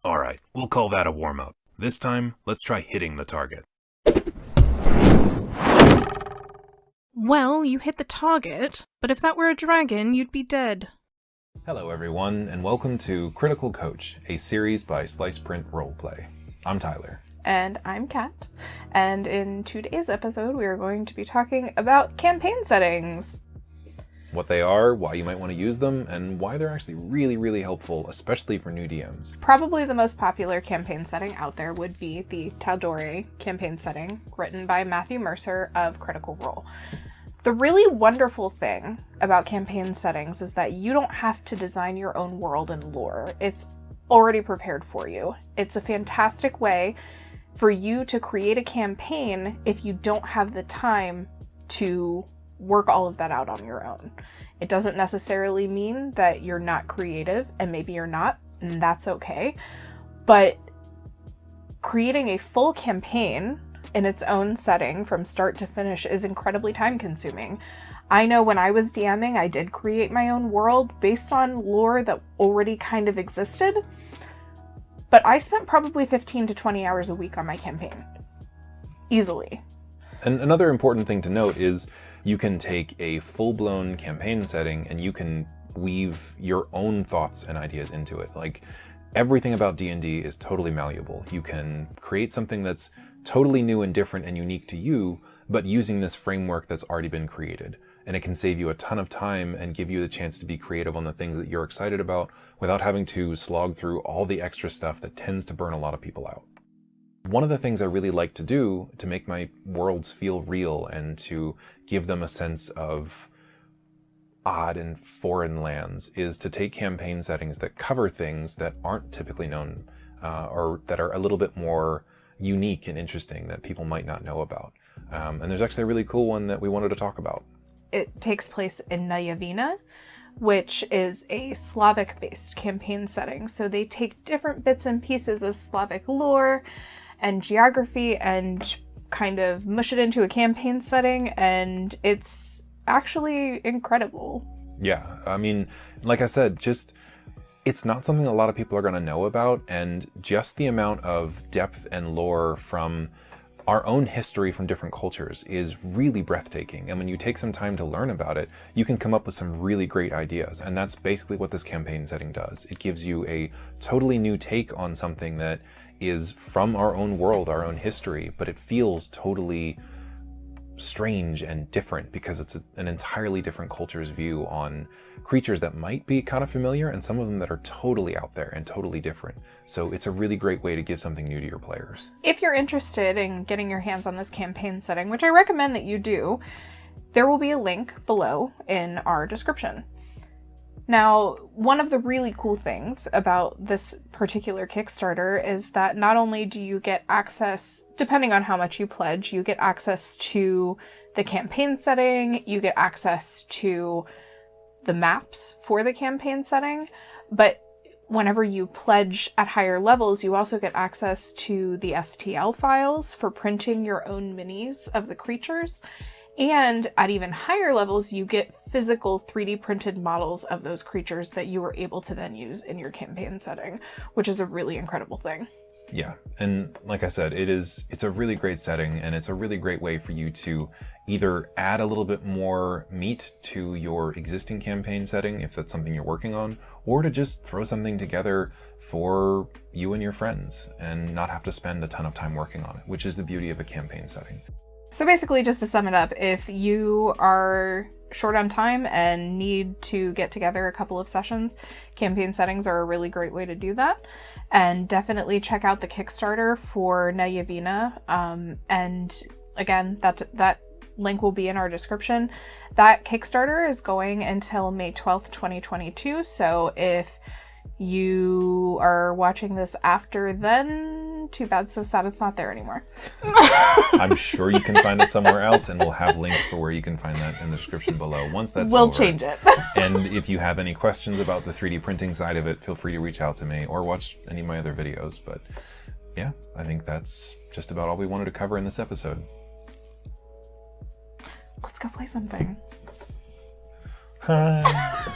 Alright, we'll call that a warm-up. This time, let's try hitting the target. Well, you hit the target, but if that were a dragon, you'd be dead. Hello everyone, and welcome to Critical Coach, a series by Sliceprintroleplay. I'm Tyler. And I'm Kat. And in today's episode, we are going to be talking about campaign settings. What they are, why you might want to use them, and why they're actually really helpful, especially for new DMs. Probably the most popular campaign setting out there would be the Tal'Dorei campaign setting, written by Matthew Mercer of Critical Role. The really wonderful thing about campaign settings is that you don't have to design your own world and lore. It's already prepared for you. It's a fantastic way for you to create a campaign if you don't have the time to work all of that out on your own. It doesn't necessarily mean that you're not creative, and maybe you're not, and that's okay. But creating a full campaign in its own setting from start to finish is incredibly time consuming. I know when I was DMing, I did create my own world based on lore that already kind of existed, but I spent probably 15 to 20 hours a week on my campaign. Easily. And another important thing to note is you can take a full-blown campaign setting and you can weave your own thoughts and ideas into it. Like, everything about D&D is totally malleable. You can create something that's totally new and different and unique to you, but using this framework that's already been created. And it can save you a ton of time and give you the chance to be creative on the things that you're excited about without having to slog through all the extra stuff that tends to burn a lot of people out. One of the things I really like to do to make my worlds feel real and to give them a sense of odd and foreign lands is to take campaign settings that cover things that aren't typically known or that are a little bit more unique and interesting that people might not know about. And there's actually a really cool one that we wanted to talk about. It takes place in Nejavina, which is a Slavic-based campaign setting. So they take different bits and pieces of Slavic lore and geography and kind of mush it into a campaign setting, and it's actually incredible. Yeah, I mean, like I said, it's not something a lot of people are going to know about, and just the amount of depth and lore from our own history from different cultures is really breathtaking. And when you take some time to learn about it, you can come up with some really great ideas. And that's basically what this campaign setting does. It gives you a totally new take on something that is from our own world, our own history, but it feels totally strange and different because it's an entirely different culture's view on creatures that might be kind of familiar and some of them that are totally out there and totally different. So it's a really great way to give something new to your players. If you're interested in getting your hands on this campaign setting, which I recommend that you do, there will be a link below in our description. Now, one of the really cool things about this particular Kickstarter is that not only do you get access, depending on how much you pledge, you get access to the campaign setting, you get access to the maps for the campaign setting, but whenever you pledge at higher levels, you also get access to the STL files for printing your own minis of the creatures. And at even higher levels, you get physical 3D printed models of those creatures that you are able to then use in your campaign setting, which is a really incredible thing. Yeah, and like I said, it's a really great setting, and it's a really great way for you to either add a little bit more meat to your existing campaign setting, if that's something you're working on, or to just throw something together for you and your friends and not have to spend a ton of time working on it, which is the beauty of a campaign setting. So basically, just to sum it up, if you are short on time and need to get together a couple of sessions, campaign settings are a really great way to do that. And definitely check out the Kickstarter for Nejavina. And again, that link will be in our description. That Kickstarter is going until May 12th, 2022. So if you are watching this after then, too bad, so sad it's not there anymore. I'm sure you can find it somewhere else, and we'll have links for where you can find that in the description below once that's over. We'll change it. And if you have any questions about the 3D printing side of it, feel free to reach out to me or watch any of my other videos. But yeah, I think that's just about all we wanted to cover in this episode. Let's go play something. Hi.